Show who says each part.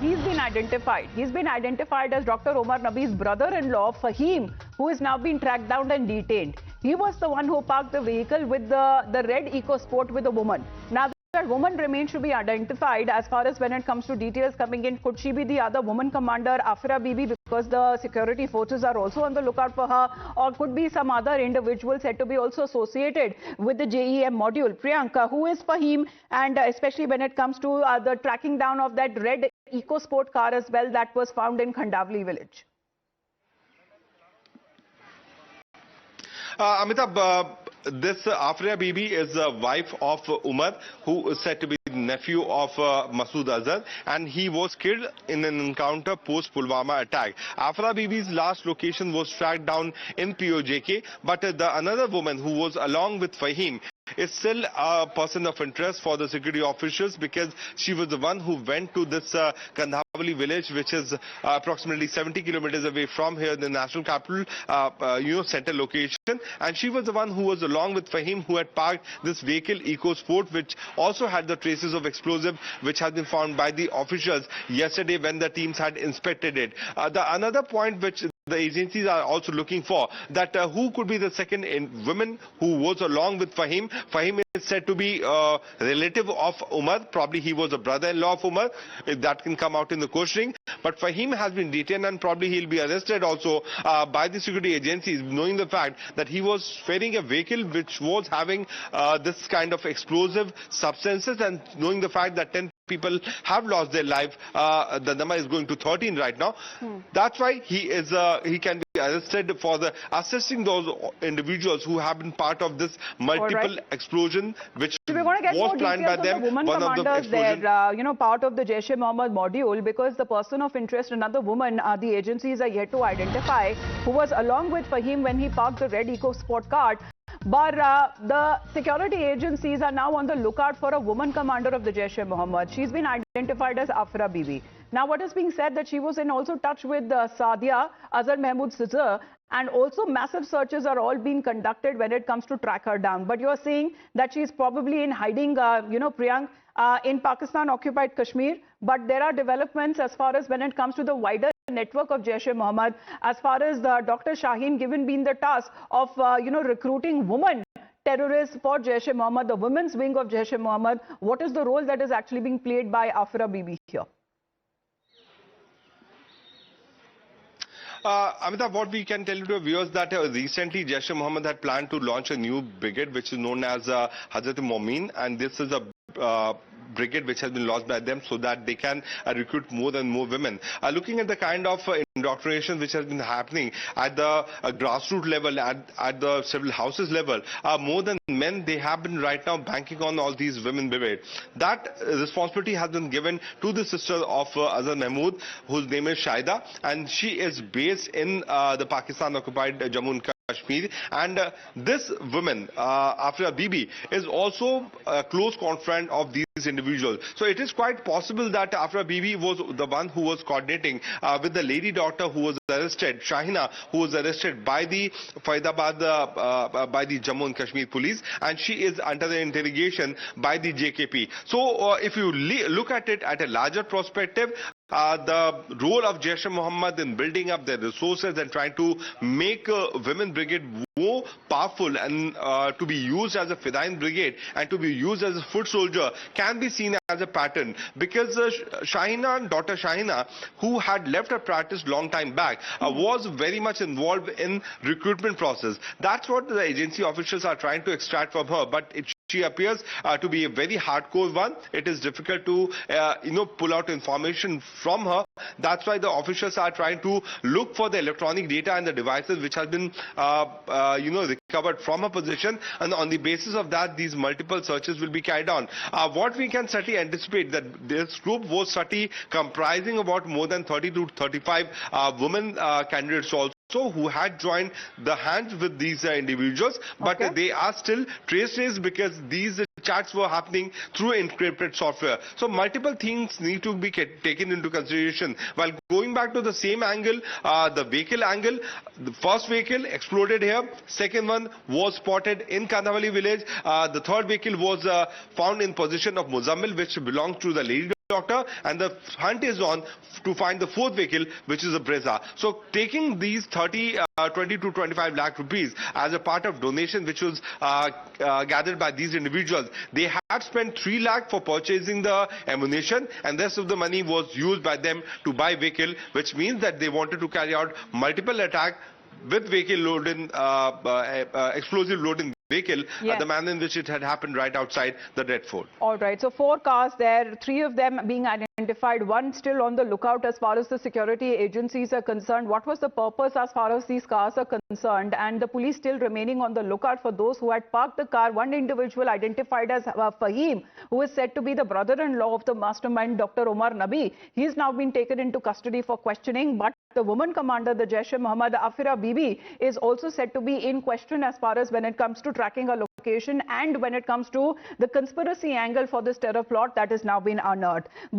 Speaker 1: He's been identified. He's been identified as Dr. Omar Nabi's brother-in-law, Faheem, who is now being tracked down and detained. He was the one who parked the vehicle with the red Ecosport with a woman. Now, that woman remains to be identified as far as when it comes to details coming in. Could she be the other woman commander, Afira Bibi, because the security forces are also on the lookout for her, or could be some other individual said to be also associated with the JEM module? Priyanka, who is Faheem, and especially when it comes to the tracking down of that red Ecosport car as well that was found in Kandavli village?
Speaker 2: Amitabh, this Afira Bibi is the wife of Umar, who is said to be the nephew of Masood Azhar, and he was killed in an encounter post-Pulwama attack. Afira Bibi's last location was tracked down in POJK, but another woman who was along with Faheem is still a person of interest for the security officials, because she was the one who went to this Kandavli village, which is approximately 70 kilometers away from here, the national capital, center location. And she was the one who was along with Faheem, who had parked this vehicle Ecosport, which also had the traces of explosive, which had been found by the officials yesterday when the teams had inspected it. Another point which the agencies are also looking for, that who could be the second woman who was along with Faheem. Faheem is said to be a relative of Umar. Probably he was a brother-in-law of Umar. If that can come out in the questioning. But Faheem has been detained, and probably he'll be arrested also by the security agencies, knowing the fact that he was ferrying a vehicle which was having this kind of explosive substances, and knowing the fact that 10 people have lost their life. The number is going to 13 right now. That's why he can be arrested for assisting those individuals who have been part of this multiple explosion, which was planned by them.
Speaker 1: Woman commanders there, part of the Jaish-e-Mohammed module, because the person of interest, another woman, the agencies are yet to identify, who was along with Faheem when he parked the red Ecosport car. But the security agencies are now on the lookout for a woman commander of the Jaish-e-Mohammed. She's been identified as Afira Bibi. Now, what is being said that she was in also touch with Sadia, Azhar Mahmood's sister, and also massive searches are all being conducted when it comes to track her down. But you're saying that she's probably in hiding, Priyank, in Pakistan-occupied Kashmir. But there are developments as far as when it comes to the wider network of Jaish-e-Mohammed, as far as Dr. Shaheen given been the task of, recruiting women terrorists for Jaish-e-Mohammed, the women's wing of Jaish-e-Mohammed. What is the role that is actually being played by Afira Bibi here?
Speaker 2: Amitabh, what we can tell you to viewers that recently Jaish-e-Mohammed had planned to launch a new brigade, which is known as Hazrat Momin, and this is a brigade which has been launched by them so that they can recruit more and more women. Looking at the kind of indoctrination which has been happening at the grassroots level, at the several houses level, more than men, they have been right now banking on all these women brigade. That responsibility has been given to the sister of Azhar Mahmood, whose name is Shaida, and she is based in the Pakistan-occupied Jammu and Kashmir. And this woman, Afira Bibi, is also a close confidant of these individuals. So it is quite possible that Afira Bibi was the one who was coordinating with the lady doctor who was arrested, Shahina, who was arrested by the Faridabad, by the Jammu and Kashmir police, and she is under the interrogation by the JKP. So if you look at it at a larger perspective, the role of Jaish-e-Mohammed in building up their resources and trying to make women brigade more powerful and to be used as a Fedayeen brigade and to be used as a foot soldier can be seen as a pattern, because Shahina, Dr. Shahina, who had left her practice long time back, was very much involved in recruitment process. That's what the agency officials are trying to extract from her, but she appears to be a very hardcore one. It is difficult to, pull out information from her. That's why the officials are trying to look for the electronic data and the devices which have been, recovered from her position. And on the basis of that, these multiple searches will be carried on. What we can certainly anticipate that this group was certainly comprising about more than 30 to 35 women candidates also, who had joined the hands with these individuals, but they are still trace because these chats were happening through encrypted software. So multiple things need to be taken into consideration. While going back to the same angle, the vehicle angle, the first vehicle exploded here, second one was spotted in Kandavli village, the third vehicle was found in possession of Muzammil, which belongs to the lady doctor, and the hunt is on to find the fourth vehicle, which is a Brezza. So taking these 20 to 25 lakh rupees as a part of donation which was gathered by these individuals, they had spent 3 lakh for purchasing the ammunition, and the rest of the money was used by them to buy vehicle, which means that they wanted to carry out multiple attacks with vehicle loading, explosive loading vehicle,
Speaker 1: yes.
Speaker 2: the manner in which it had happened right outside the Red Fort.
Speaker 1: All right, so 4 cars there, 3 of them being identified, 1 still on the lookout as far as the security agencies are concerned. What was the purpose as far as these cars are concerned? And the police still remaining on the lookout for those who had parked the car. One individual identified as Faheem, who is said to be the brother-in-law of the mastermind, Dr Omar Nabi. He has now been taken into custody for questioning, but the woman commander, the Jaish-e-Mohammed, Afira Bibi, is also said to be in question as far as when it comes to tracking a location and when it comes to the conspiracy angle for this terror plot that has now been unearthed.